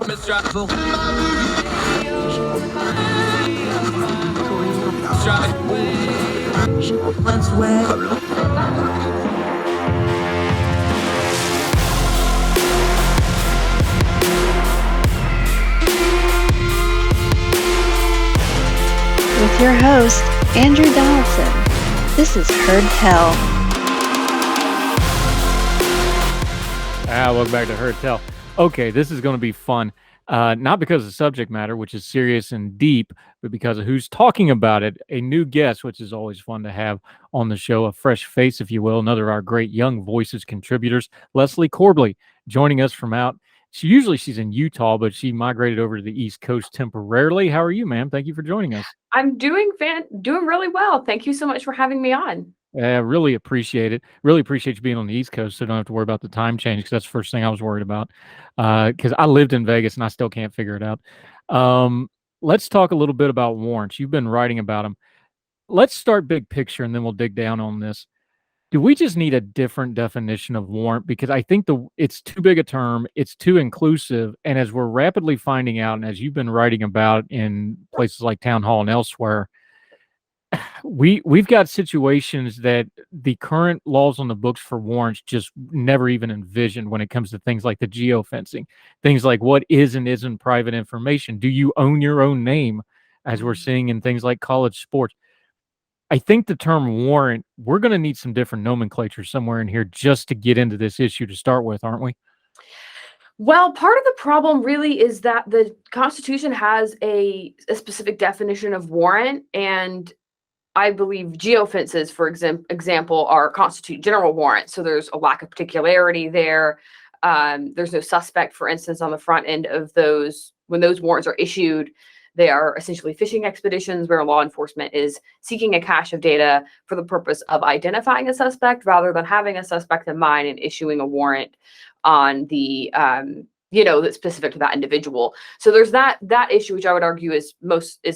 With your host, Andrew Donaldson. This is Heard Tell. Welcome back to Heard Tell. Okay, this is going to be fun. Not because of the subject matter, which is serious and deep, but because of who's talking about it. A new guest, which is always fun to have on the show, a fresh face, if you will, another of our great Young Voices contributors, Leslie Corbly, joining us from out. She's in Utah, but she migrated over to the East Coast temporarily. How are you, ma'am? Thank you for joining us. I'm doing really well. Thank you so much for having me on. Really appreciate it. Really appreciate you being on the East Coast, so don't have to worry about the time change, because that's the first thing I was worried about. Because I lived in Vegas and I still can't figure it out. Let's talk a little bit about warrants. You've been writing about them. Let's start big picture, and then we'll dig down on this. Do we just need a different definition of warrant? Because I think it's too big a term, it's too inclusive, and as we're rapidly finding out, and as you've been writing about in places like Town Hall and elsewhere, we've got situations that the current laws on the books for warrants just never even envisioned when it comes to things like the geofencing, things like what is and isn't private information. Do you own your own name, as we're seeing in things like college sports? I think the term warrant, we're going to need some different nomenclature somewhere in here just to get into this issue to start with, aren't we? Well, part of the problem really is that the Constitution has a specific definition of warrant, and I believe geofences, for example, constitute general warrants. So there's a lack of particularity there. There's no suspect, for instance, on the front end of those. When those warrants are issued, they are essentially fishing expeditions where law enforcement is seeking a cache of data for the purpose of identifying a suspect rather than having a suspect in mind and issuing a warrant on the that's specific to that individual. So there's that issue, which I would argue is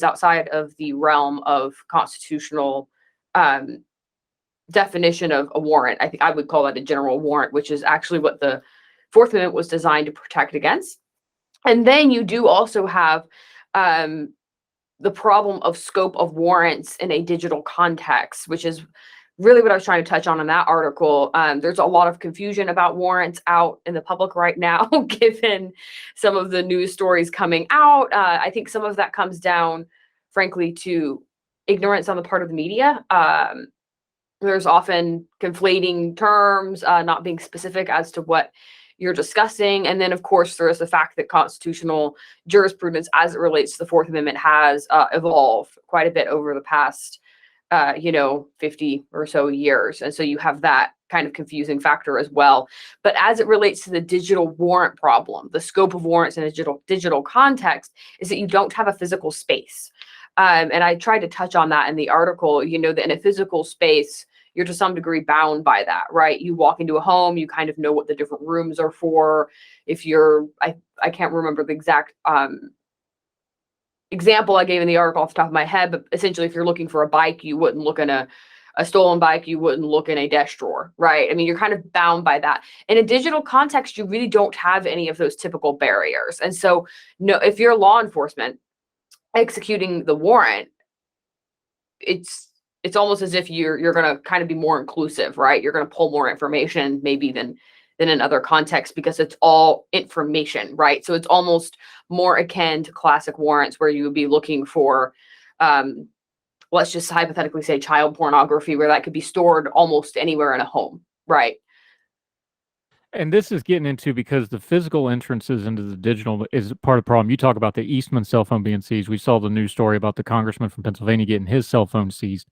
outside of the realm of constitutional definition of a warrant. I think I would call that a general warrant, which is actually what the Fourth Amendment was designed to protect against. And then you do also have the problem of scope of warrants in a digital context, which is really what I was trying to touch on in that article. There's a lot of confusion about warrants out in the public right now, given some of the news stories coming out. I think some of that comes down, frankly, to ignorance on the part of the media. There's often conflating terms, not being specific as to what you're discussing. And then, of course, there is the fact that constitutional jurisprudence as it relates to the Fourth Amendment has evolved quite a bit over the past 50 or so years. And so you have that kind of confusing factor as well. But as it relates to the digital warrant problem, the scope of warrants in a digital context is that you don't have a physical space. And I tried to touch on that in the article, that in a physical space, you're to some degree bound by that, right? You walk into a home, you kind of know what the different rooms are for. If I can't remember the exact example I gave in the article off the top of my head, but essentially if you're looking for a bike, you wouldn't look in a stolen bike, you wouldn't look in a desk drawer, right? I mean, you're kind of bound by that. In a digital context, you really don't have any of those typical barriers. And so, no, if you're law enforcement executing the warrant, it's almost as if you're going to kind of be more inclusive, right? You're going to pull more information maybe than in other contexts, because it's all information, right? So it's almost more akin to classic warrants where you would be looking for, let's just hypothetically say child pornography, where that could be stored almost anywhere in a home, right? And this is getting into, because the physical entrances into the digital is part of the problem. You talk about the Eastman cell phone being seized. We saw the news story about the congressman from Pennsylvania getting his cell phone seized.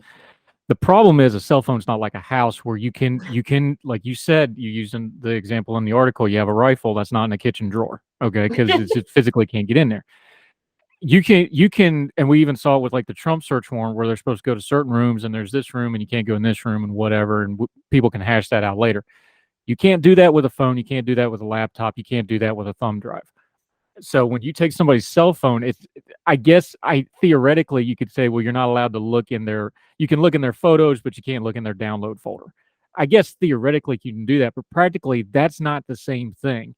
The problem is a cell phone's not like a house where you can, like you said, you using the example in the article, you have a rifle that's not in a kitchen drawer, okay, because it physically can't get in there. You can, and we even saw it with like the Trump search warrant, where they're supposed to go to certain rooms and there's this room and you can't go in this room and whatever, and people can hash that out later. You can't do that with a phone. You can't do that with a laptop. You can't do that with a thumb drive. So when you take somebody's cell phone, I guess theoretically you could say, well, you're not allowed to look in you can look in their photos, but you can't look in their download folder. I guess theoretically you can do that, but practically that's not the same thing.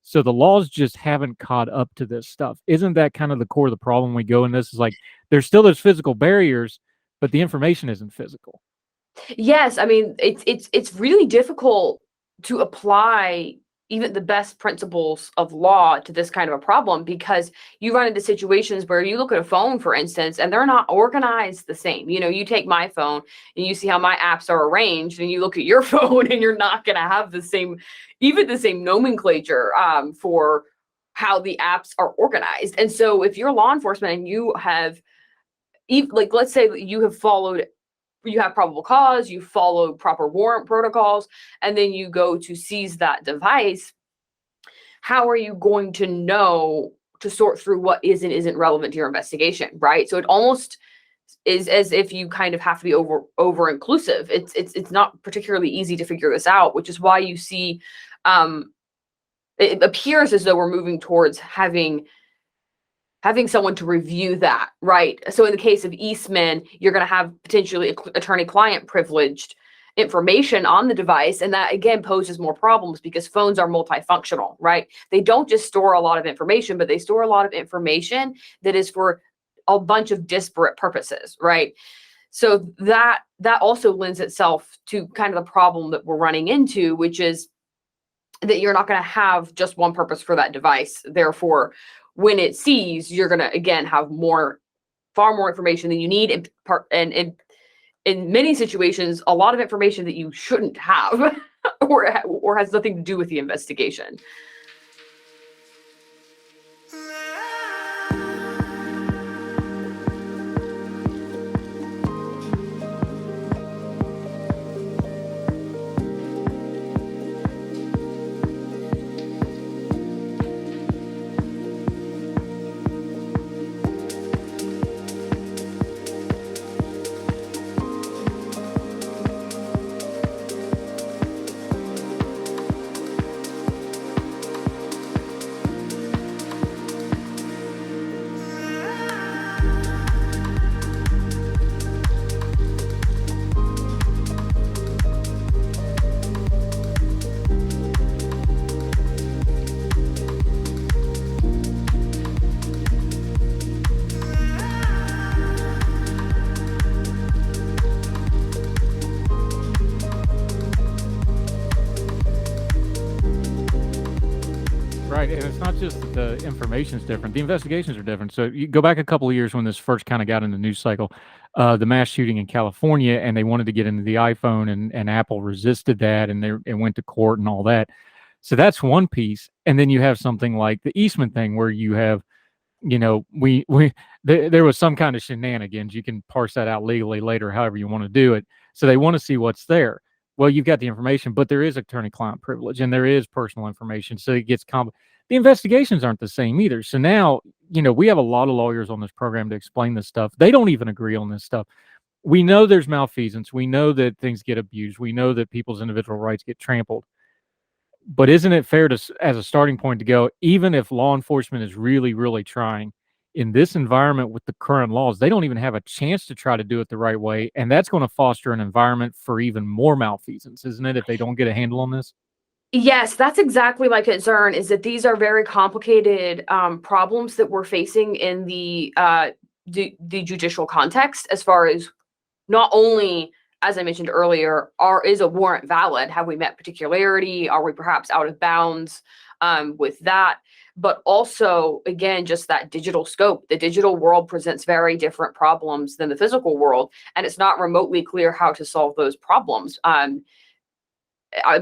So the laws just haven't caught up to this stuff. Isn't that kind of the core of the problem we go in this? Is like there's still those physical barriers, but the information isn't physical. Yes, I mean it's really difficult to apply even the best principles of law to this kind of a problem, because you run into situations where you look at a phone, for instance, and they're not organized the same. You take my phone and you see how my apps are arranged, and you look at your phone and you're not going to have the same nomenclature for how the apps are organized. And so if you're law enforcement and you have, like, let's say that you have probable cause, you follow proper warrant protocols, and then you go to seize that device, how are you going to know to sort through what is and isn't relevant to your investigation, right? So it almost is as if you kind of have to be over inclusive. It's not particularly easy to figure this out, which is why you see it appears as though we're moving towards having someone to review that, right? So in the case of Eastman, you're going to have potentially attorney-client privileged information on the device, and that again poses more problems because phones are multifunctional, right? They don't just store a lot of information, but they store a lot of information that is for a bunch of disparate purposes, right? So that also lends itself to kind of the problem that we're running into, which is that you're not going to have just one purpose for that device. Therefore, when it sees, you're going to again have far more information than you need, and in many situations, a lot of information that you shouldn't have, or has nothing to do with the investigation. Right, and it's not just that the information's different; the investigations are different. So you go back a couple of years when this first kind of got in the news cycle, the mass shooting in California, and they wanted to get into the iPhone, and Apple resisted that, and it went to court and all that. So that's one piece, and then you have something like the Eastman thing, where you have, there was some kind of shenanigans. You can parse that out legally later, however you want to do it. So they want to see what's there. Well, you've got the information, but there is attorney-client privilege, and there is personal information, so it gets the investigations aren't the same either. So now, we have a lot of lawyers on this program to explain this stuff. They don't even agree on this stuff. We know there's malfeasance. We know that things get abused. We know that people's individual rights get trampled. But isn't it fair to, as a starting point, to go, even if law enforcement is really, really trying, in this environment with the current laws, they don't even have a chance to try to do it the right way. And that's going to foster an environment for even more malfeasance, isn't it, if they don't get a handle on this? Yes, that's exactly my concern, is that these are very complicated problems that we're facing in the judicial context, as far as not only, as I mentioned earlier, is a warrant valid? Have we met particularity? Are we perhaps out of bounds with that? But also, again, just that digital scope. The digital world presents very different problems than the physical world, and it's not remotely clear how to solve those problems.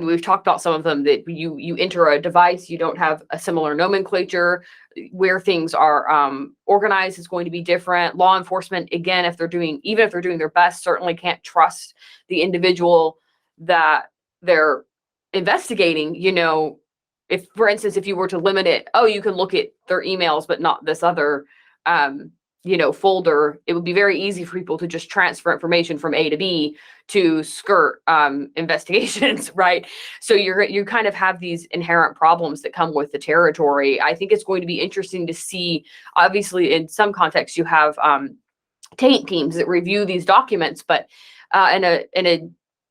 We've talked about some of them, that you enter a device, you don't have a similar nomenclature. Where things are organized is going to be different. Law enforcement, again, even if they're doing their best, certainly can't trust the individual that they're investigating. If, for instance, if you were to limit it, you can look at their emails, but not this other, folder, it would be very easy for people to just transfer information from A to B to skirt investigations, right? So you kind of have these inherent problems that come with the territory. I think it's going to be interesting to see. Obviously, in some contexts, you have taint teams that review these documents, but in a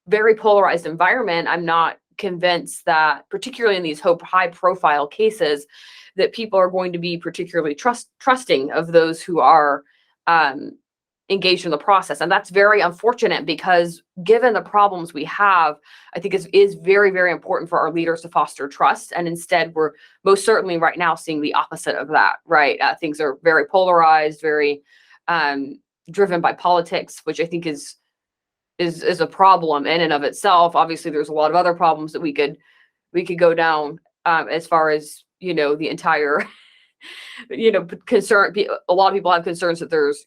very polarized environment, I'm not convinced that, particularly in these high profile cases, that people are going to be particularly trusting of those who are engaged in the process. And that's very unfortunate, because given the problems we have, I think is very, very important for our leaders to foster trust. And instead, we're most certainly right now seeing the opposite of that, right? Things are very polarized, very driven by politics, which I think is a problem in and of itself. Obviously, there's a lot of other problems that we could go down as far as, the entire, concern. A lot of people have concerns that there's,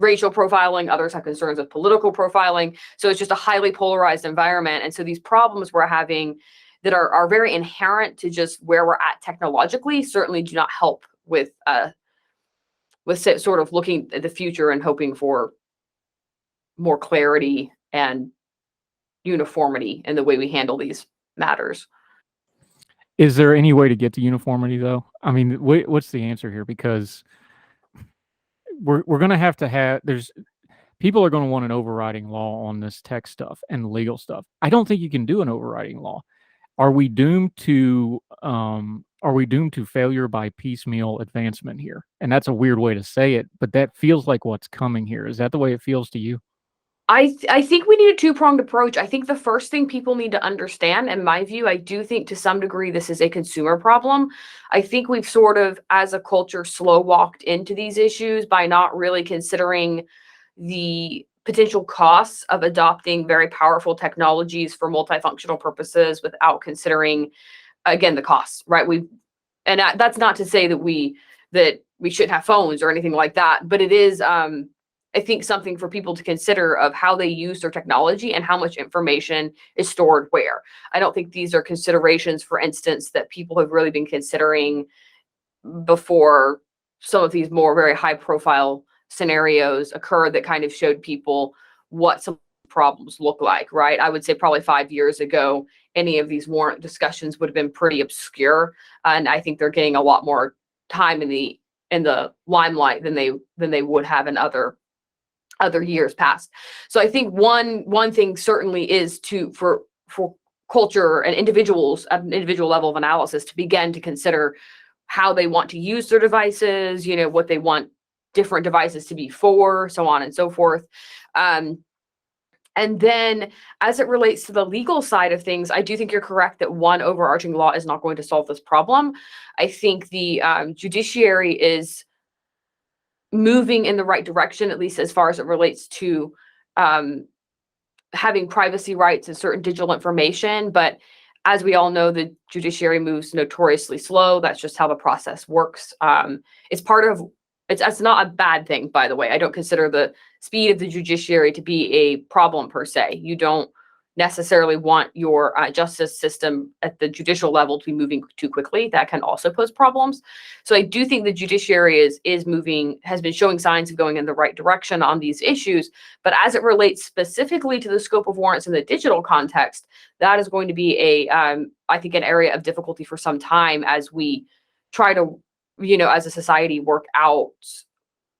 racial profiling, others have concerns with political profiling. So it's just a highly polarized environment. And so these problems we're having that are very inherent to just where we're at technologically certainly do not help with sort of looking at the future and hoping for more clarity and uniformity in the way we handle these matters. Is there any way to get to uniformity, though? I mean, what's the answer here? Because we're going to have people are going to want an overriding law on this tech stuff and legal stuff. I don't think you can do an overriding law. Are we doomed to failure by piecemeal advancement here? And that's a weird way to say it, but that feels like what's coming here. Is that the way it feels to you? I think we need a two-pronged approach. I think the first thing people need to understand, in my view, I do think to some degree this is a consumer problem. I think we've sort of, as a culture, slow-walked into these issues by not really considering the potential costs of adopting very powerful technologies for multifunctional purposes without considering, again, the costs, right? That's not to say that we shouldn't have phones or anything like that, but it is, I think, something for people to consider of how they use their technology and how much information is stored where. I don't think these are considerations, for instance, that people have really been considering before some of these more very high profile scenarios occurred that kind of showed people what some problems look like, right? I would say probably 5 years ago, any of these warrant discussions would have been pretty obscure. And I think they're getting a lot more time in the limelight than they would have in other years past. So I think one thing certainly is for culture and individuals at an individual level of analysis to begin to consider how they want to use their devices, what they want different devices to be for, so on and so forth. And then as it relates to the legal side of things, I do think you're correct that one overarching law is not going to solve this problem. I think the judiciary is moving in the right direction, at least as far as it relates to having privacy rights and certain digital information. But as we all know, the judiciary moves notoriously slow. That's just how the process works. It's not a bad thing, by the way. I don't consider the speed of the judiciary to be a problem per se. You don't necessarily want your justice system at the judicial level to be moving too quickly. That can also pose problems. So I do think the judiciary has been showing signs of going in the right direction on these issues. But as it relates specifically to the scope of warrants in the digital context, that is going to be I think, an area of difficulty for some time as we try to, as a society, work out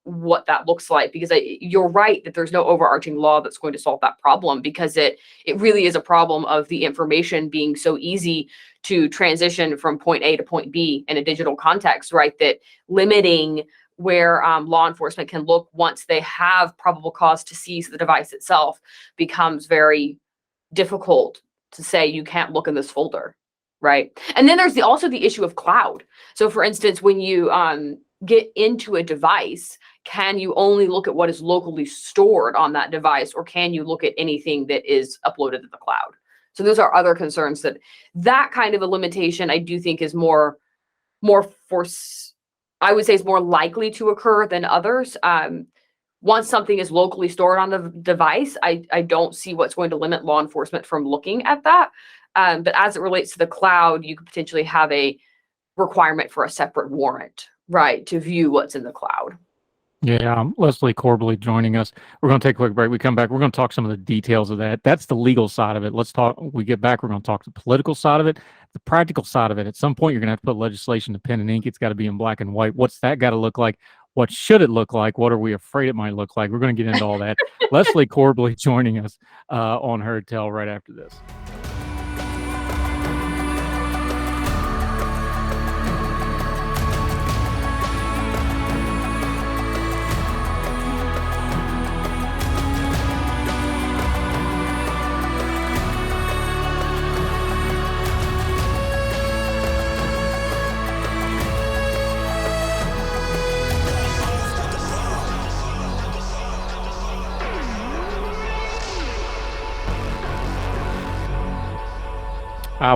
what that looks like, because you're right that there's no overarching law that's going to solve that problem, because it really is a problem of the information being so easy to transition from point A to point B in a digital context, right? That limiting where law enforcement can look once they have probable cause to seize the device itself becomes very difficult to say you can't look in this folder, right? And then there's also the issue of cloud. So for instance, when you get into a device, can you only look at what is locally stored on that device, or can you look at anything that is uploaded to the cloud? So those are other concerns that kind of a limitation I do think is more I would say is more likely to occur than others. Once something is locally stored on the device, I don't see what's going to limit law enforcement from looking at that. But as it relates to the cloud, you could potentially have a requirement for a separate warrant, right, to view what's in the cloud. Yeah, Leslie Corbly joining us. We're going to take a quick break. We come back. We're going to talk some of the details of that. That's the legal side of it. We get back. We're going to talk the political side of it, the practical side of it. At some point, you're going to have to put legislation to pen and ink. It's got to be in black and white. What's that got to look like? What should it look like? What are we afraid it might look like? We're going to get into all that. Leslie Corbly joining us on Heard Tell right after this.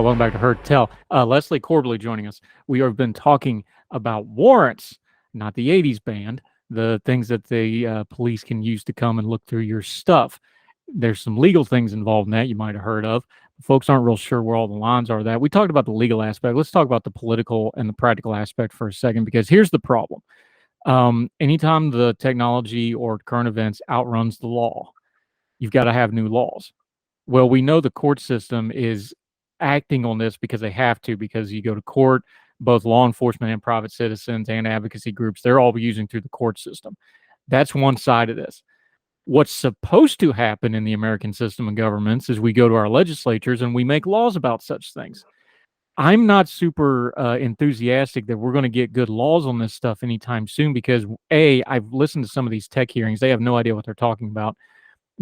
Welcome back to Heard Tell. Leslie Corbly joining us. We have been talking about warrants, not the 80s band, the things that the police can use to come and look through your stuff. There's some legal things involved in that you might have heard of. Folks aren't real sure where all the lines are that. We talked about the legal aspect. Let's talk about the political and the practical aspect for a second, because here's the problem. Anytime the technology or current events outruns the law, you've got to have new laws. Well, we know the court system is acting on this because they have to, because you go to court, both law enforcement and private citizens and advocacy groups, they're all using through the court system. That's one side of this. What's supposed to happen in the American system of governments is we go to our legislatures and we make laws about such things. I'm not super enthusiastic that we're going to get good laws on this stuff anytime soon, because A, I've listened to some of these tech hearings. They have no idea what they're talking about.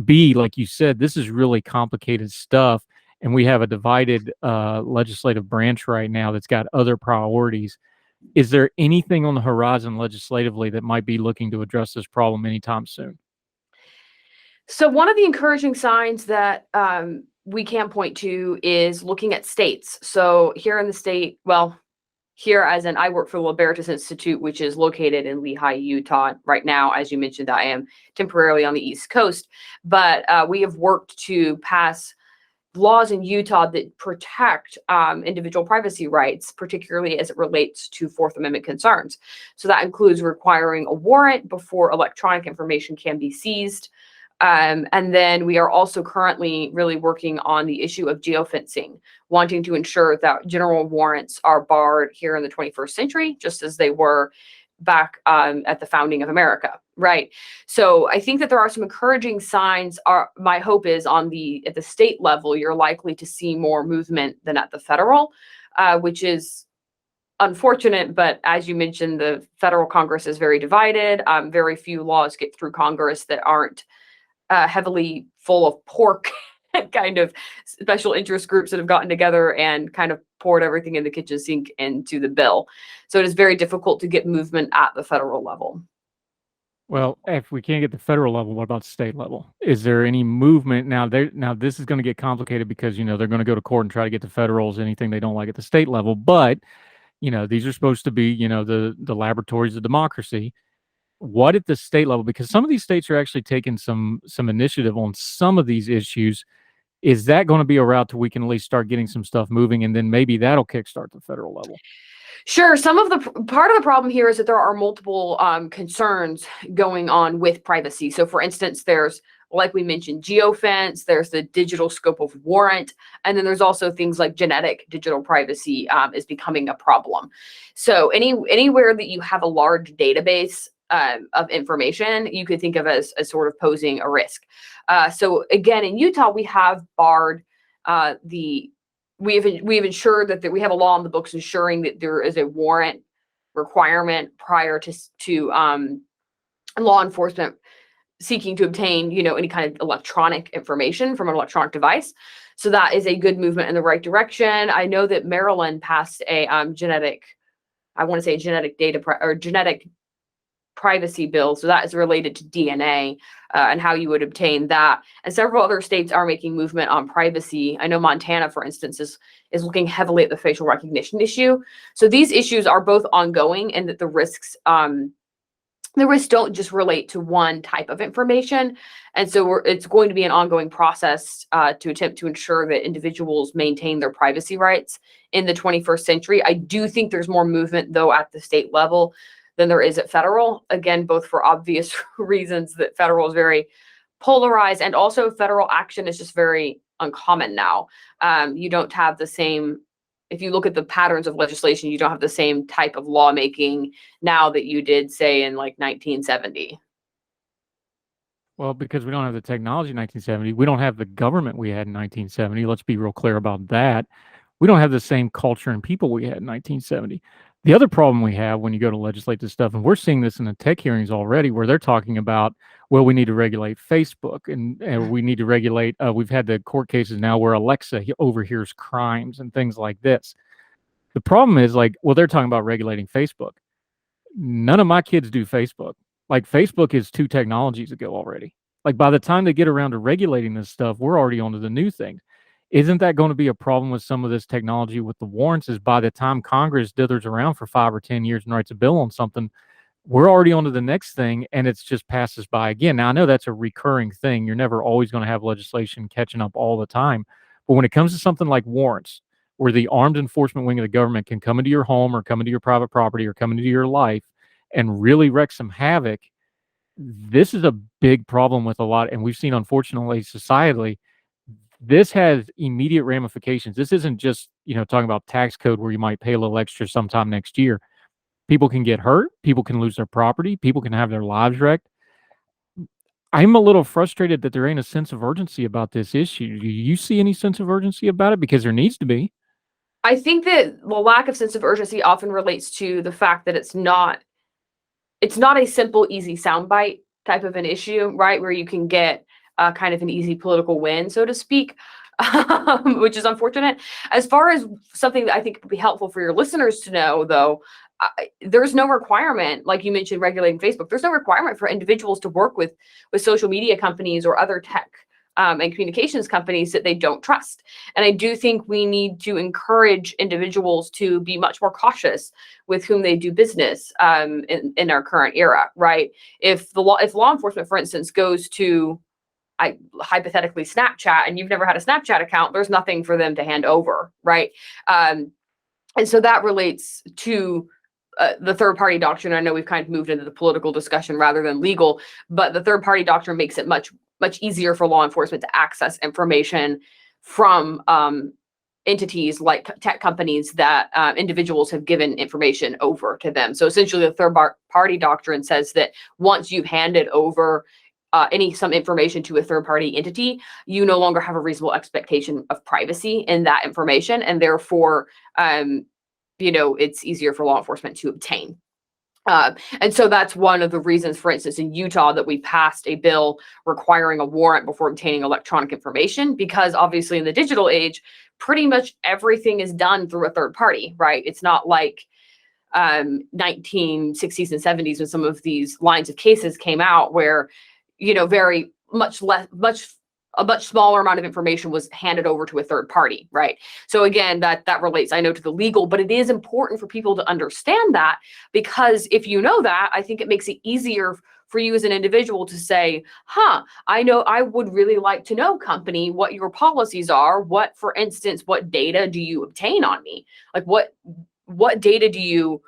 B, like you said, this is really complicated stuff, and we have a divided legislative branch right now that's got other priorities. Is there anything on the horizon legislatively that might be looking to address this problem anytime soon? So one of the encouraging signs that we can point to is looking at states. So here in the state, well, here as in I work for the Libertas Institute, which is located in Lehi, Utah. Right now, as you mentioned, I am temporarily on the East Coast, but we have worked to pass laws in Utah that protect individual privacy rights, particularly as it relates to Fourth Amendment concerns. So that includes requiring a warrant before electronic information can be seized. And then we are also currently really working on the issue of geofencing, wanting to ensure that general warrants are barred here in the 21st century, just as they were back at the founding of America, right? So I think that there are some encouraging signs. My hope is at the state level, you're likely to see more movement than at the federal, which is unfortunate. But as you mentioned, the federal Congress is very divided. Very few laws get through Congress that aren't heavily full of pork kind of special interest groups that have gotten together and kind of poured everything in the kitchen sink into the bill. So it is very difficult to get movement at the federal level. Well, if we can't get the federal level, what about the state level? Is there any movement now? Now this is going to get complicated because they're going to go to court and try to get the federals anything they don't like at the state level. But these are supposed to be the laboratories of democracy. What at the state level? Because some of these states are actually taking some initiative on some of these issues. Is that going to be a route to we can at least start getting some stuff moving, and then maybe that'll kickstart the federal level? Sure. Some of the part of the problem here is that there are multiple concerns going on with privacy. So, for instance, there's, like we mentioned, geofence. There's the digital scope of warrant, and then there's also things like genetic digital privacy is becoming a problem. So, anywhere that you have a large database of information, you could think of as sort of posing a risk. So again, in Utah, we have barred we've ensured that we have a law on the books ensuring that there is a warrant requirement prior to law enforcement seeking to obtain any kind of electronic information from an electronic device. So that is a good movement in the right direction. I know that Maryland passed a genetic privacy bill. So that is related to DNA and how you would obtain that. And several other states are making movement on privacy. I know Montana, for instance, is looking heavily at the facial recognition issue. So these issues are both ongoing, and that the risks don't just relate to one type of information. And so it's going to be an ongoing process to attempt to ensure that individuals maintain their privacy rights in the 21st century. I do think there's more movement, though, at the state level than there is at federal. Again, both for obvious reasons that federal is very polarized, and also federal action is just very uncommon now. You don't have the same, if you look at the patterns of legislation, you don't have the same type of lawmaking now that you did, say, in like 1970. Well, because we don't have the technology in 1970, we don't have the government we had in 1970. Let's be real clear about that. We don't have the same culture and people we had in 1970. The other problem we have when you go to legislate this stuff, and we're seeing this in the tech hearings already, where they're talking about, well, we need to regulate Facebook, and we need to regulate, we've had the court cases now where Alexa overhears crimes and things like this. The problem is, they're talking about regulating Facebook. None of my kids do Facebook. Facebook is 2 technologies ago already. By the time they get around to regulating this stuff, we're already onto the new thing. Isn't that going to be a problem with some of this technology with the warrants? Is by the time Congress dithers around for 5 or 10 years and writes a bill on something, we're already on to the next thing, and it's just passes by again. Now, I know that's a recurring thing. You're never always going to have legislation catching up all the time. But when it comes to something like warrants, where the armed enforcement wing of the government can come into your home or come into your private property or come into your life and really wreak some havoc, this is a big problem with a lot. And we've seen, unfortunately, societally, this has immediate ramifications. This isn't just, talking about tax code where you might pay a little extra sometime next year. People can get hurt. People can lose their property. People can have their lives wrecked. I'm a little frustrated that there ain't a sense of urgency about this issue. Do you see any sense of urgency about it? Because there needs to be. I think that the lack of sense of urgency often relates to the fact that it's not a simple, easy soundbite type of an issue, right? Where you can get kind of an easy political win, so to speak, which is unfortunate. As far as something that I think would be helpful for your listeners to know, though, there's no requirement, like you mentioned, regulating Facebook. There's no requirement for individuals to work with social media companies or other tech and communications companies that they don't trust. And I do think we need to encourage individuals to be much more cautious with whom they do business in our current era, right? If law enforcement, for instance, goes to hypothetically Snapchat, and you've never had a Snapchat account, there's nothing for them to hand over, right? And so that relates to the third party doctrine. I know we've kind of moved into the political discussion rather than legal, but the third party doctrine makes it much easier for law enforcement to access information from entities like tech companies that individuals have given information over to them. So essentially the third party doctrine says that once you've handed over some information to a third party entity, you no longer have a reasonable expectation of privacy in that information, and therefore it's easier for law enforcement to obtain. And so that's one of the reasons, for instance, in Utah, that we passed a bill requiring a warrant before obtaining electronic information, because obviously in the digital age, pretty much everything is done through a third party, right? It's not like 1960s and 70s when some of these lines of cases came out where, very much less, a much smaller amount of information was handed over to a third party, right? So again, that relates, I know, to the legal, but it is important for people to understand that, because if you know that, I think it makes it easier for you as an individual to say, I know I would really like to know, company, what your policies are. For instance, what data do you obtain on me? Like what data do you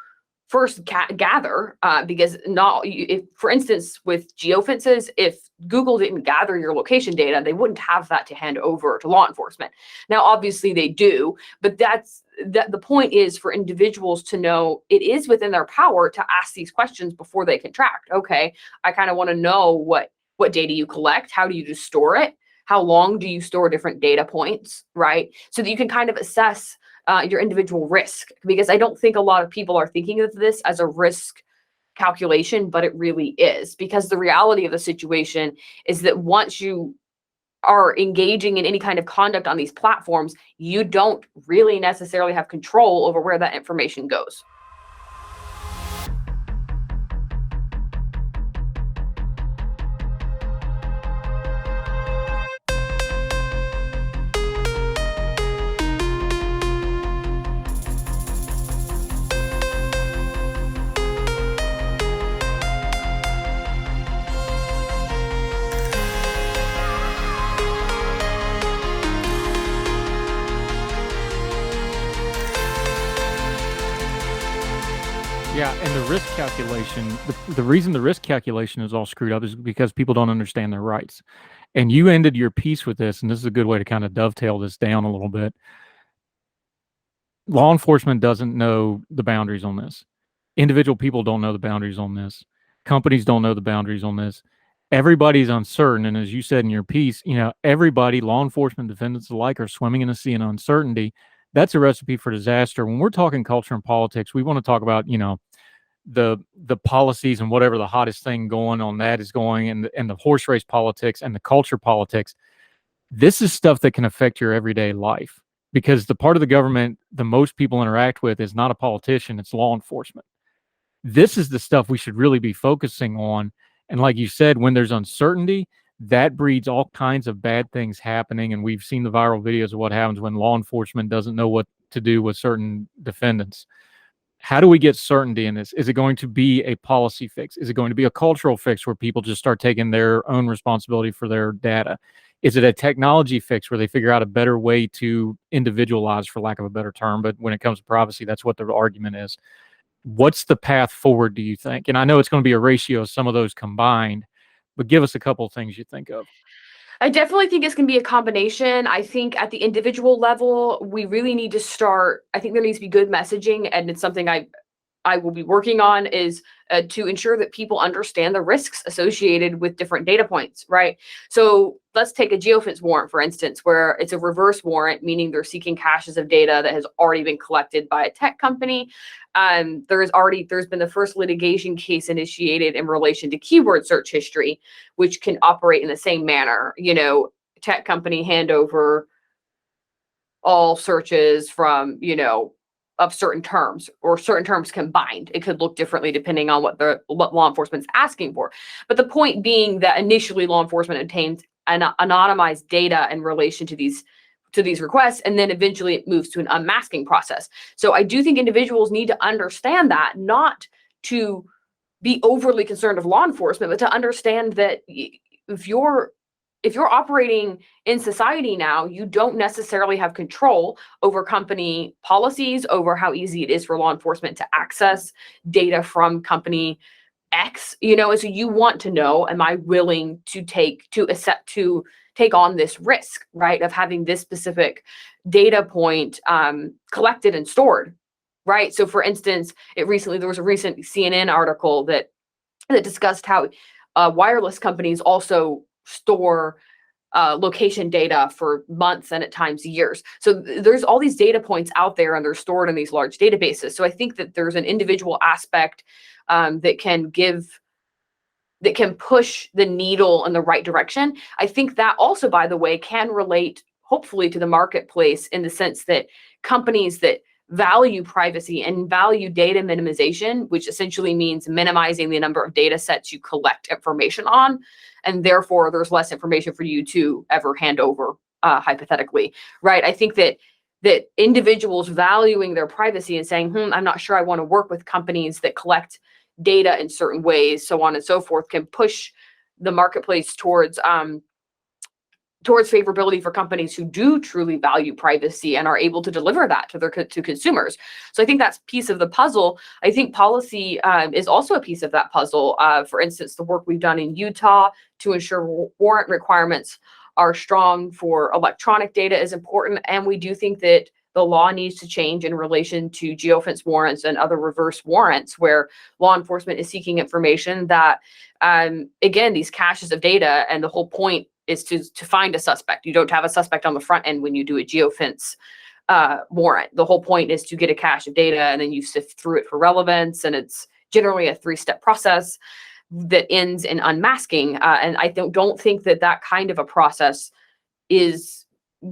first gather, because if, for instance, with geofences, if Google didn't gather your location data, they wouldn't have that to hand over to law enforcement. Now, obviously they do, but the point is for individuals to know it is within their power to ask these questions before they contract. Okay, I kind of want to know what data you collect, how do you store it, how long do you store different data points, right? So that you can kind of assess your individual risk, because I don't think a lot of people are thinking of this as a risk calculation, but it really is, because the reality of the situation is that once you are engaging in any kind of conduct on these platforms, you don't really necessarily have control over where that information goes. Yeah, and the risk calculation, the reason the risk calculation is all screwed up is because people don't understand their rights. And you ended your piece with this, and this is a good way to kind of dovetail this down a little bit. Law enforcement doesn't know the boundaries on this. Individual people don't know the boundaries on this. Companies don't know the boundaries on this. Everybody's uncertain. And as you said in your piece, everybody, law enforcement, defendants alike, are swimming in a sea of uncertainty. That's a recipe for disaster. When we're talking culture and politics, we want to talk about, the policies and whatever the hottest thing going on that is going, and the horse race politics and the culture politics. This is stuff that can affect your everyday life, because the part of the government the most people interact with is not a politician, it's law enforcement. This is the stuff we should really be focusing on. And like you said, when there's uncertainty, that breeds all kinds of bad things happening. And we've seen the viral videos of what happens when law enforcement doesn't know what to do with certain defendants. How do we get certainty in this? Is it going to be a policy fix? Is it going to be a cultural fix where people just start taking their own responsibility for their data? Is it a technology fix where they figure out a better way to individualize, for lack of a better term? But when it comes to privacy, that's what the argument is. What's the path forward, do you think? And I know it's going to be a ratio of some of those combined, but give us a couple of things you think of. I definitely think it's going to be a combination. I think at the individual level, we really need to start. I think there needs to be good messaging, and it's something I will be working on, is to ensure that people understand the risks associated with different data points, right? So let's take a geofence warrant, for instance, where it's a reverse warrant, meaning they're seeking caches of data that has already been collected by a tech company. There's been the first litigation case initiated in relation to keyword search history, which can operate in the same manner. Tech company hand over all searches from, of certain terms, or certain terms combined. It could look differently depending on what law enforcement's asking for. But the point being that initially law enforcement obtains anonymized data in relation to these requests, and then eventually it moves to an unmasking process. So I do think individuals need to understand that, not to be overly concerned of law enforcement, but to understand that if you're operating in society now, you don't necessarily have control over company policies, over how easy it is for law enforcement to access data from company X, so you want to know, am I willing to take on this risk, right, of having this specific data point collected and stored, right? So for instance, there was a recent CNN article that discussed how wireless companies also store location data for months and at times years. So there's all these data points out there, and they're stored in these large databases. So I think that there's an individual aspect that can push the needle in the right direction. I think that also, by the way, can relate hopefully to the marketplace, in the sense that companies that value privacy and value data minimization, which essentially means minimizing the number of data sets you collect information on, and therefore there's less information for you to ever hand over, hypothetically, right? I think that individuals valuing their privacy and saying, I'm not sure I want to work with companies that collect data in certain ways, so on and so forth, can push the marketplace towards favorability for companies who do truly value privacy and are able to deliver that to consumers. So I think that's a piece of the puzzle. I think policy is also a piece of that puzzle. For instance, the work we've done in Utah to ensure warrant requirements are strong for electronic data is important. And we do think that the law needs to change in relation to geofence warrants and other reverse warrants, where law enforcement is seeking information that, again, these caches of data, and the whole point is to find a suspect. You don't have a suspect on the front end when you do a geofence warrant. The whole point is to get a cache of data, and then you sift through it for relevance. And it's generally a 3-step process that ends in unmasking. And I don't think that kind of a process is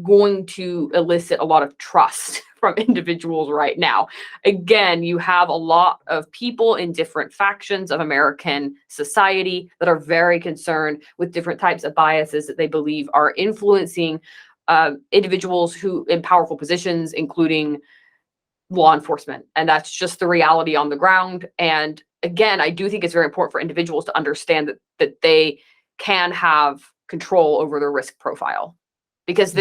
going to elicit a lot of trust from individuals right now. Again, you have a lot of people in different factions of American society that are very concerned with different types of biases that they believe are influencing individuals who in powerful positions, including law enforcement. And that's just the reality on the ground. And again, I do think it's very important for individuals to understand that they can have control over their risk profile, because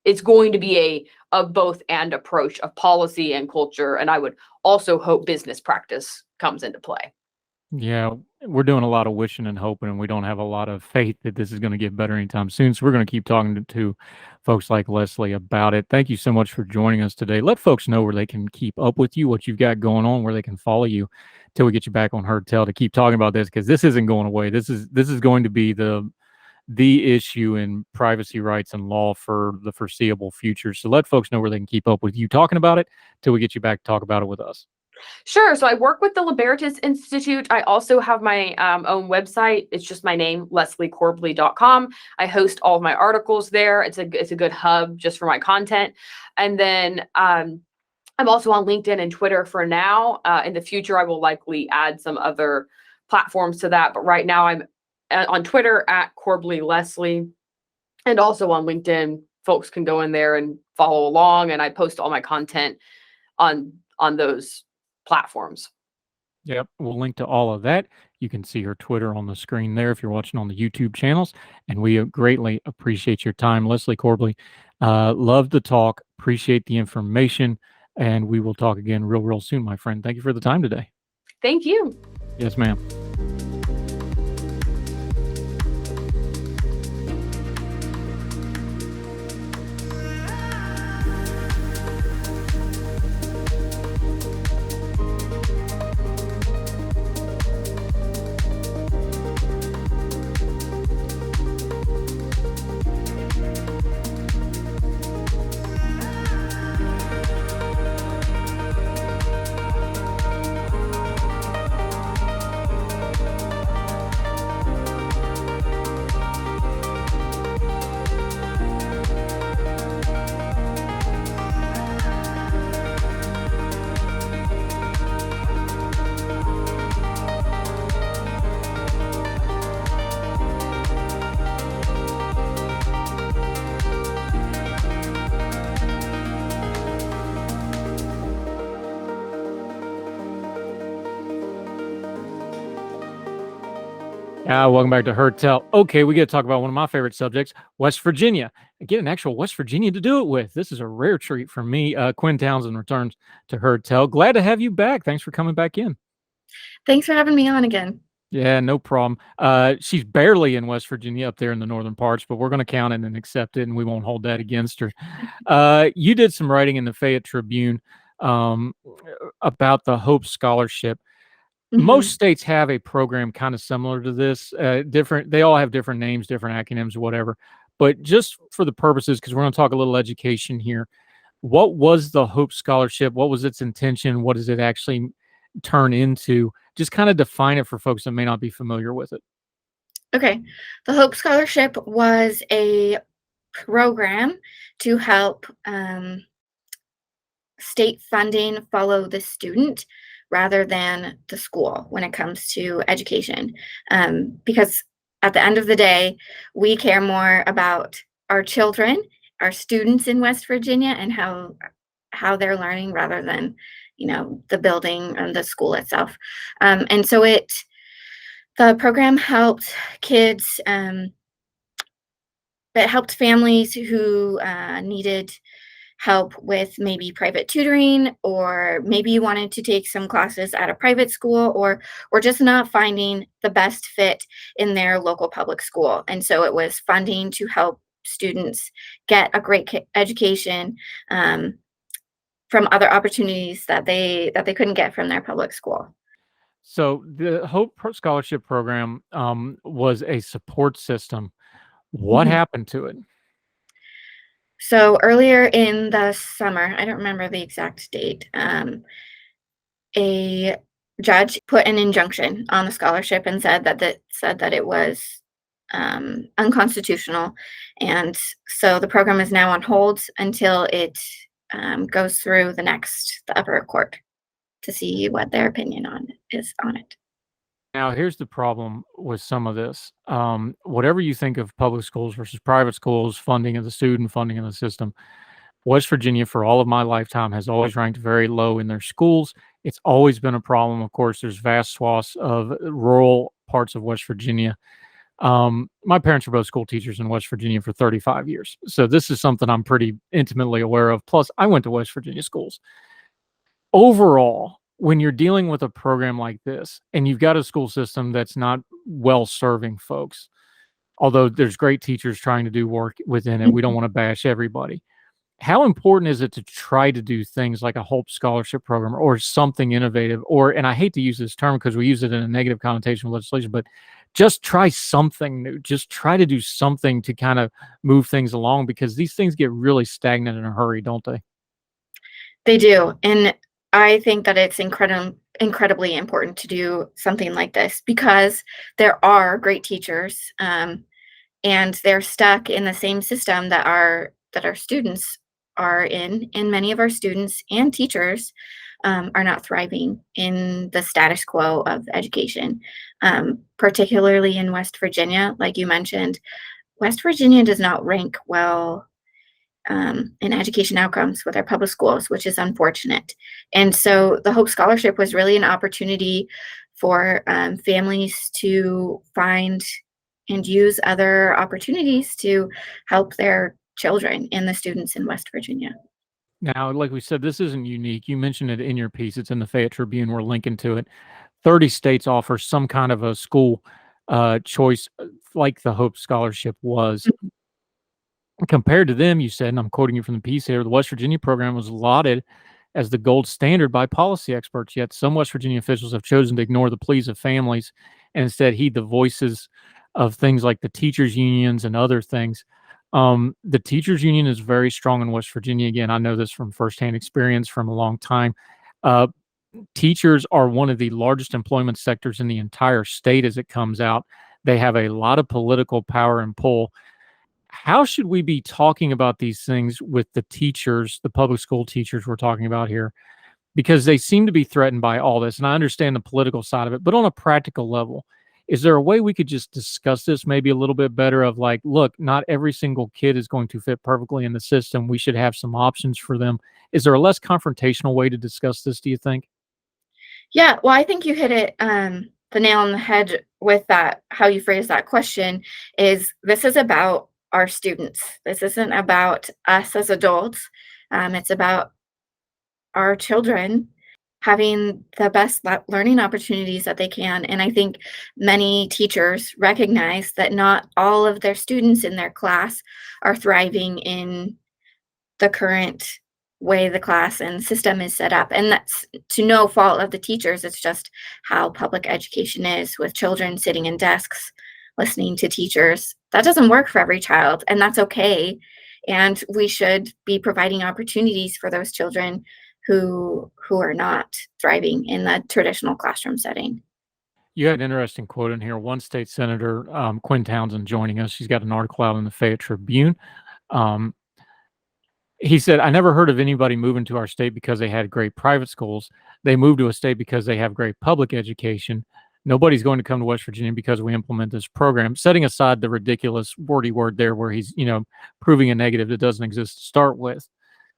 it's going to be a both and approach of policy and culture. And I would also hope business practice comes into play. Yeah, we're doing a lot of wishing and hoping, and we don't have a lot of faith that this is going to get better anytime soon. So we're going to keep talking to folks like Leslie about it. Thank you so much for joining us today. Let folks know where they can keep up with you, what you've got going on, where they can follow you till we get you back on Heard Tell to keep talking about this, because this isn't going away. This is going to be the issue in privacy rights and law for the foreseeable future. So let folks know where they can keep up with you talking about it till we get you back to talk about it with us. Sure. So I work with the Libertas Institute. I also have my own website. It's just my name, lesliecorbly.com. I host all of my articles there. It's a good hub just for my content. And then I'm also on LinkedIn and Twitter for now. In the future, I will likely add some other platforms to that. But right now, I'm on Twitter at Corbly Leslie, and also on LinkedIn. Folks can go in there and follow along, and I post all my content on those platforms. Yep, we'll link to all of that. You can see her Twitter on the screen there if you're watching on the YouTube channels, and we greatly appreciate your time, Leslie Corbly. Love to talk, appreciate the information, and we will talk again real soon, my friend. Thank you for the time today. Thank you. Yes, ma'am. Welcome back to Heard Tell. Okay, we got to talk about one of my favorite subjects, West Virginia. Get an actual West Virginia to do it with. This is a rare treat for me. Quinn Townsend returns to Heard Tell. Glad to have you back. Thanks for coming back in. Thanks for having me on again. Yeah, no problem. She's barely in West Virginia up there in the northern parts, but we're going to count it and accept it, and we won't hold that against her. You did some writing in the Fayette Tribune about the Hope Scholarship. Most states have a program kind of similar to this. They all have different names, different acronyms, whatever. But just for the purposes, because we're going to talk a little education here, what was the Hope Scholarship? What was its intention? What does it actually turn into? Just kind of define it for folks that may not be familiar with it. Okay. The Hope Scholarship was a program to help state funding follow the student rather than the school when it comes to education. Because at the end of the day, we care more about our children, our students in West Virginia, and how they're learning rather than, the building and the school itself. And so the program helped kids, it helped families who needed help with maybe private tutoring, or maybe you wanted to take some classes at a private school, or just not finding the best fit in their local public school. And so it was funding to help students get a great education from other opportunities that they couldn't get from their public school. So the Hope Scholarship Program was a support system. What happened to it? So earlier in the summer, I don't remember the exact date, a judge put an injunction on the scholarship and said that it was unconstitutional. And so the program is now on hold until it goes through the upper court to see what their opinion is on it. Now, here's the problem with some of this. Whatever you think of public schools versus private schools, funding of the student, funding of the system, West Virginia, for all of my lifetime, has always ranked very low in their schools. It's always been a problem. Of course, there's vast swaths of rural parts of West Virginia. My parents were both school teachers in West Virginia for 35 years. So this is something I'm pretty intimately aware of. Plus, I went to West Virginia schools. Overall, when you're dealing with a program like this and you've got a school system that's not well serving folks, although there's great teachers trying to do work within it, we don't want to bash everybody. How important is it to try to do things like a Hope Scholarship program or something innovative, and I hate to use this term because we use it in a negative connotation with legislation, but just try something new. Just try to do something to kind of move things along, because these things get really stagnant in a hurry, don't they? They do. And I think that it's incredibly important to do something like this, because there are great teachers and they're stuck in the same system that our students are in, and many of our students and teachers are not thriving in the status quo of education. particularly in West Virginia. Like you mentioned, West Virginia does not rank well in education outcomes with our public schools, which is unfortunate. And so the Hope Scholarship was really an opportunity for families to find and use other opportunities to help their children and the students in West Virginia. Now, like we said, this isn't unique. You mentioned it in your piece. It's in the Fayette Tribune. We're linking to it. 30 states offer some kind of a school choice like the Hope Scholarship was. Compared to them, you said, and I'm quoting you from the piece here, the West Virginia program was lauded as the gold standard by policy experts, yet some West Virginia officials have chosen to ignore the pleas of families and instead heed the voices of things like the teachers' unions and other things. The teachers' union is very strong in West Virginia. Again, I know this from firsthand experience from a long time. Teachers are one of the largest employment sectors in the entire state as it comes out. They have a lot of political power and pull. How should we be talking about these things with the teachers, the public school teachers we're talking about here? Because they seem to be threatened by all this. And I understand the political side of it, but on a practical level, is there a way we could just discuss this maybe a little bit better of like, look, not every single kid is going to fit perfectly in the system. We should have some options for them. Is there a less confrontational way to discuss this, do you think? Yeah, well, I think you hit it the nail on the head with that, how you phrase that question is this is about our students. This isn't about us as adults. It's about our children having the best learning opportunities that they can. And I think many teachers recognize that not all of their students in their class are thriving in the current way the class and system is set up. And that's to no fault of the teachers. It's just how public education is, with children sitting in desks listening to teachers. That doesn't work for every child, and that's okay. And we should be providing opportunities for those children who are not thriving in the traditional classroom setting. You had an interesting quote in here. One state senator, Quinn Townsend, joining us. She's got an article out in the Fayette Tribune. He said, I never heard of anybody moving to our state because they had great private schools. They moved to a state because they have great public education. Nobody's going to come to West Virginia because we implement this program, setting aside the ridiculous wordy word there where he's, proving a negative that doesn't exist to start with.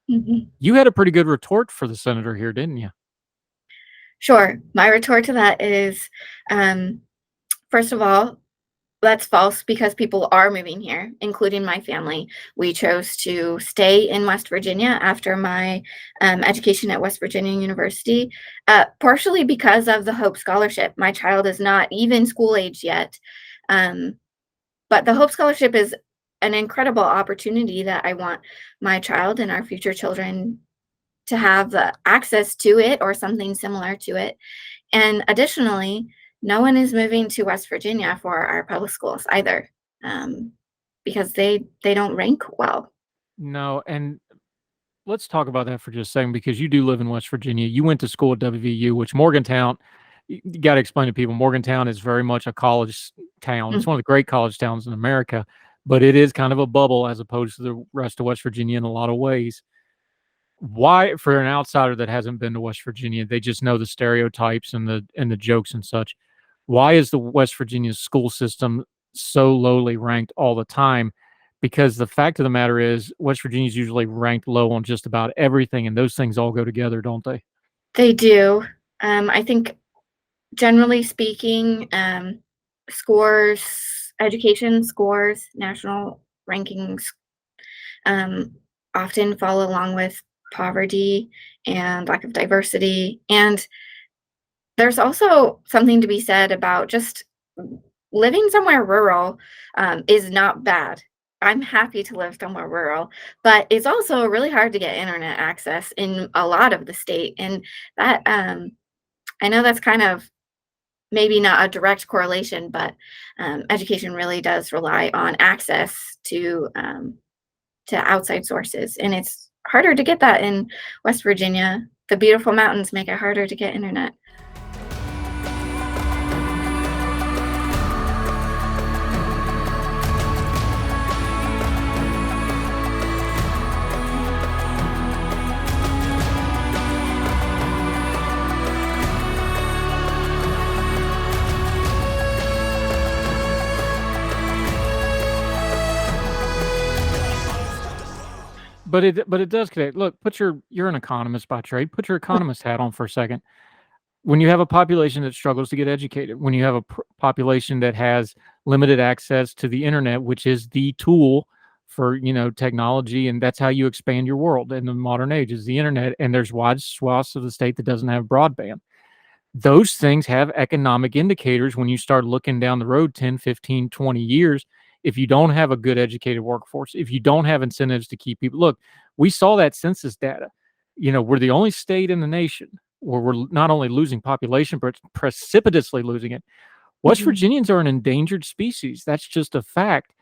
Mm-hmm. You had a pretty good retort for the senator here, didn't you? Sure. My retort to that is, first of all, that's false because people are moving here, including my family. We chose to stay in West Virginia after my education at West Virginia University, partially because of the Hope Scholarship. My child is not even school age yet, but the Hope Scholarship is an incredible opportunity that I want my child and our future children to have the access to it or something similar to it. And additionally, no one is moving to West Virginia for our public schools either, because they don't rank well. No, and let's talk about that for just a second, because you do live in West Virginia. You went to school at WVU, which Morgantown, you got to explain to people, Morgantown is very much a college town. It's one of the great college towns in America, but it is kind of a bubble as opposed to the rest of West Virginia in a lot of ways. Why, for an outsider that hasn't been to West Virginia, they just know the stereotypes and the jokes and such. Why is the West Virginia school system so lowly ranked all the time? Because the fact of the matter is West Virginia is usually ranked low on just about everything, and those things all go together, don't they? They do. I think generally speaking, scores, education scores, national rankings often fall along with poverty and lack of diversity. And there's also something to be said about just living somewhere rural is not bad. I'm happy to live somewhere rural, but it's also really hard to get internet access in a lot of the state. And that I know that's kind of maybe not a direct correlation, but education really does rely on access to outside sources. And it's harder to get that in West Virginia. The beautiful mountains make it harder to get internet. but it does connect. Look, you're an economist by trade. Put your economist hat on for a second. When you have a population that struggles to get educated, when you have a population that has limited access to the internet, which is the tool for technology, and that's how you expand your world in the modern age is the internet, and there's wide swaths of the state that doesn't have broadband. Those things have economic indicators when you start looking down the road 10, 15, 20 years. If you don't have a good educated workforce, if you don't have incentives to keep people, look, we saw that census data. We're the only state in the nation where we're not only losing population, but precipitously losing it. West Virginians are an endangered species. That's just a fact.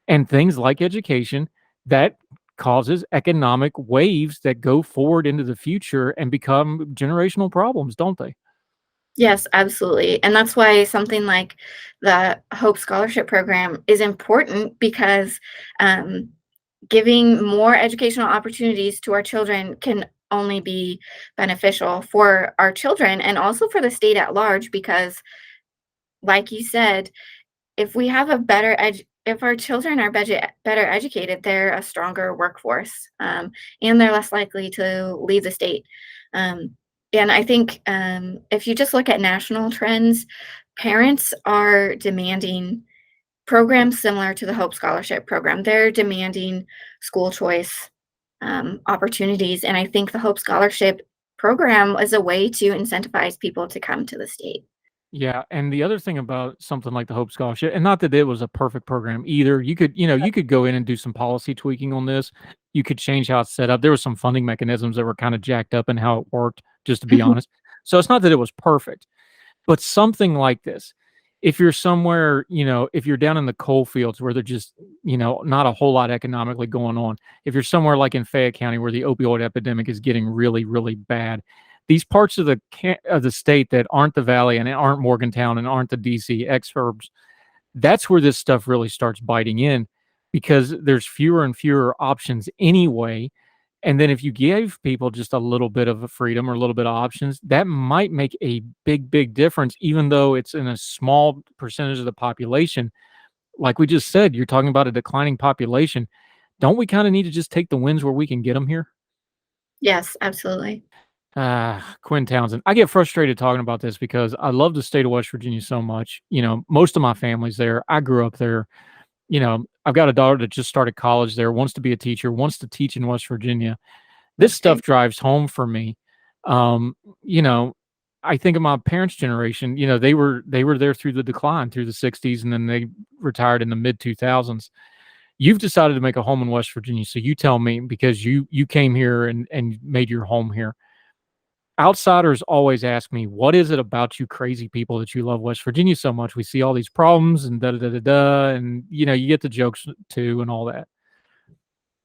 And things like education, that causes economic waves that go forward into the future and become generational problems, don't they? Yes, absolutely. And that's why something like the Hope Scholarship Program is important, because giving more educational opportunities to our children can only be beneficial for our children and also for the state at large, because like you said, if we have a better if our children are better educated, they're a stronger workforce, and they're less likely to leave the state. And I think if you just look at national trends, parents are demanding programs similar to the Hope Scholarship Program. They're demanding school choice opportunities. And I think the Hope Scholarship Program is a way to incentivize people to come to the state. Yeah, and the other thing about something like the Hope Scholarship, and not that it was a perfect program either, you could go in and do some policy tweaking on this. You could change how it's set up. There were some funding mechanisms that were kind of jacked up in how it worked, just to be honest. So it's not that it was perfect, but something like this. If you're somewhere, if you're down in the coal fields where they're just, not a whole lot economically going on, if you're somewhere like in Fayette County where the opioid epidemic is getting really, really bad, these parts of the state that aren't the Valley and aren't Morgantown and aren't the DC exurbs, that's where this stuff really starts biting in, because there's fewer and fewer options anyway. And then if you give people just a little bit of a freedom or a little bit of options, that might make a big, big difference, even though it's in a small percentage of the population. Like we just said, you're talking about a declining population. Don't we kind of need to just take the wins where we can get them here? Yes, absolutely. Quinn Townsend. I get frustrated talking about this because I love the state of West Virginia so much. Most of my family's there. I grew up there. I've got a daughter that just started college there, wants to be a teacher, wants to teach in West Virginia. This stuff drives home for me. I think of my parents' generation, they were there through the decline, through the 60s, and then they retired in the mid 2000s. You've decided to make a home in West Virginia. So you tell me, because you came here and made your home here. Outsiders always ask me, what is it about you crazy people that you love West Virginia so much? We see all these problems and da-da-da-da-da, and, you get the jokes too and all that.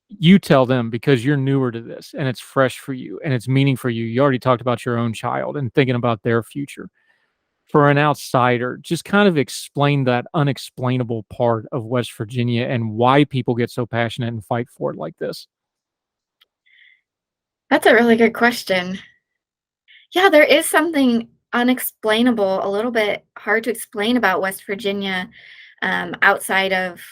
You tell them, because you're newer to this and it's fresh for you and it's meaning for you. You already talked about your own child and thinking about their future. For an outsider, just kind of explain that unexplainable part of West Virginia and why people get so passionate and fight for it like this. That's a really good question. Yeah, there is something unexplainable, a little bit hard to explain about West Virginia, outside of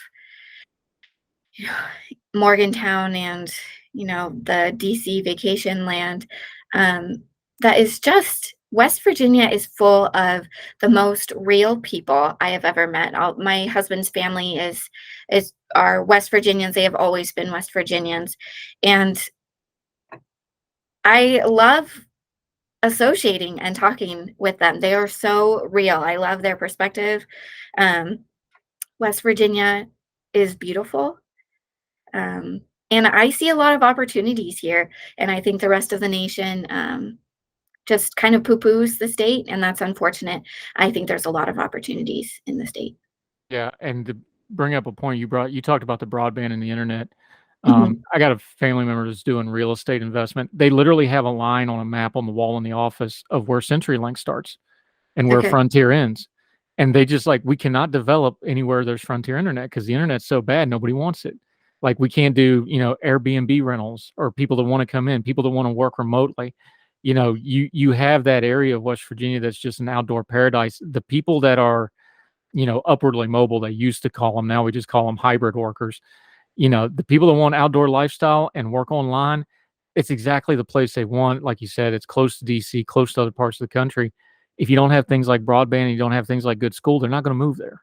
Morgantown and the DC vacation land. That is just, West Virginia is full of the most real people I have ever met. My husband's family are West Virginians. They have always been West Virginians, and I love associating and talking with them. They are so real. I love their perspective. West Virginia is beautiful. And I see a lot of opportunities here. And I think the rest of the nation just kind of poo-poos the state. And that's unfortunate. I think there's a lot of opportunities in the state. Yeah. And to bring up a point you talked about the broadband and the internet. Mhm. I got a family member that's doing real estate investment. They literally have a line on a map on the wall in the office of where CenturyLink starts and where Okay. Frontier ends. And they just we cannot develop anywhere there's Frontier internet because the internet's so bad, nobody wants it. Like we can't do, Airbnb rentals or people that want to come in, people that want to work remotely. You have that area of West Virginia that's just an outdoor paradise. The people that are, upwardly mobile, they used to call them, now we just call them hybrid workers. the people that want outdoor lifestyle and work online, it's exactly the place they want. Like you said, it's close to DC, close to other parts of the country. If you don't have things like broadband and you don't have things like good school, they're not going to move there.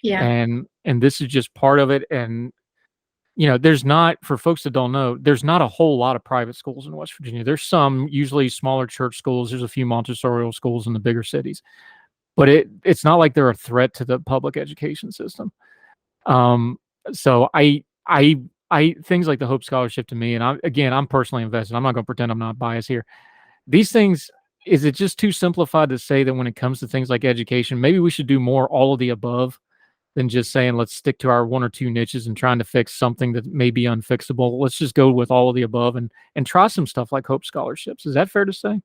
Yeah. And this is just part of it. And there's not, for folks that don't know, there's not a whole lot of private schools in West Virginia. There's some, usually smaller church schools. There's a few Montessori schools in the bigger cities, but it's not like they're a threat to the public education system. So I things like the Hope Scholarship to me, and I'm personally invested. I'm not going to pretend I'm not biased here. These things, is it just too simplified to say that when it comes to things like education, maybe we should do more all of the above than just saying, let's stick to our one or two niches and trying to fix something that may be unfixable? Let's just go with all of the above and try some stuff like Hope Scholarships. Is that fair to say?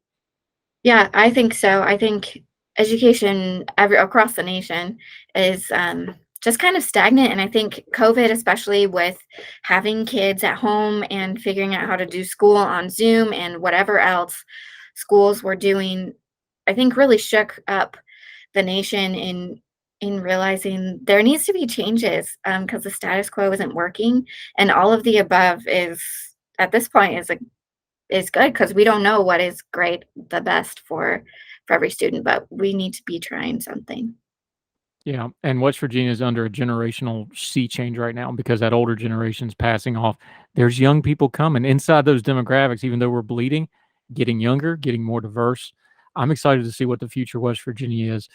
Yeah, I think so. I think education across the nation is just kind of stagnant. And I think COVID, especially with having kids at home and figuring out how to do school on Zoom and whatever else schools were doing, I think really shook up the nation in realizing there needs to be changes because the status quo isn't working. And all of the above is, at this point, is good, because we don't know what is the best for every student, but we need to be trying something. Yeah, and West Virginia is under a generational sea change right now because that older generation's passing off. There's young people coming inside those demographics, even though we're bleeding, getting younger, getting more diverse. I'm excited to see what the future West Virginia is.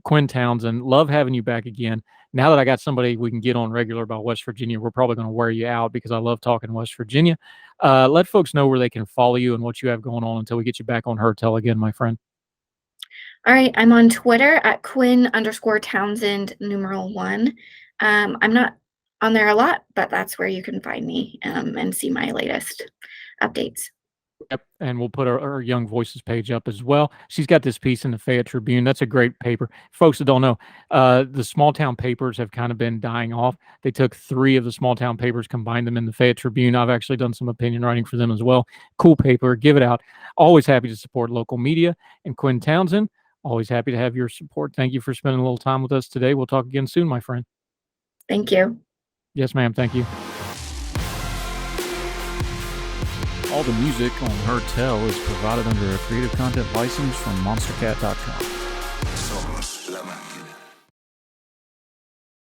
Quinn Townsend, love having you back again. Now that I got somebody we can get on regular about West Virginia, we're probably going to wear you out because I love talking West Virginia. Let folks know where they can follow you and what you have going on until we get you back on Hertel again, my friend. All right, I'm on Twitter at Quinn_Townsend #1. I'm not on there a lot, but that's where you can find me and see my latest updates. Yep, and we'll put our Young Voices page up as well. She's got this piece in the Fayette Tribune. That's a great paper. Folks that don't know, the small town papers have kind of been dying off. They took 3 of the small town papers, combined them in the Fayette Tribune. I've actually done some opinion writing for them as well. Cool paper. Give it out. Always happy to support local media. And Quinn Townsend, always happy to have your support. Thank you for spending a little time with us today. We'll talk again soon, my friend. Thank you. Yes, ma'am. Thank you. All the music on Hertel is provided under a Creative Content license from monstercat.com. Somos la máquina.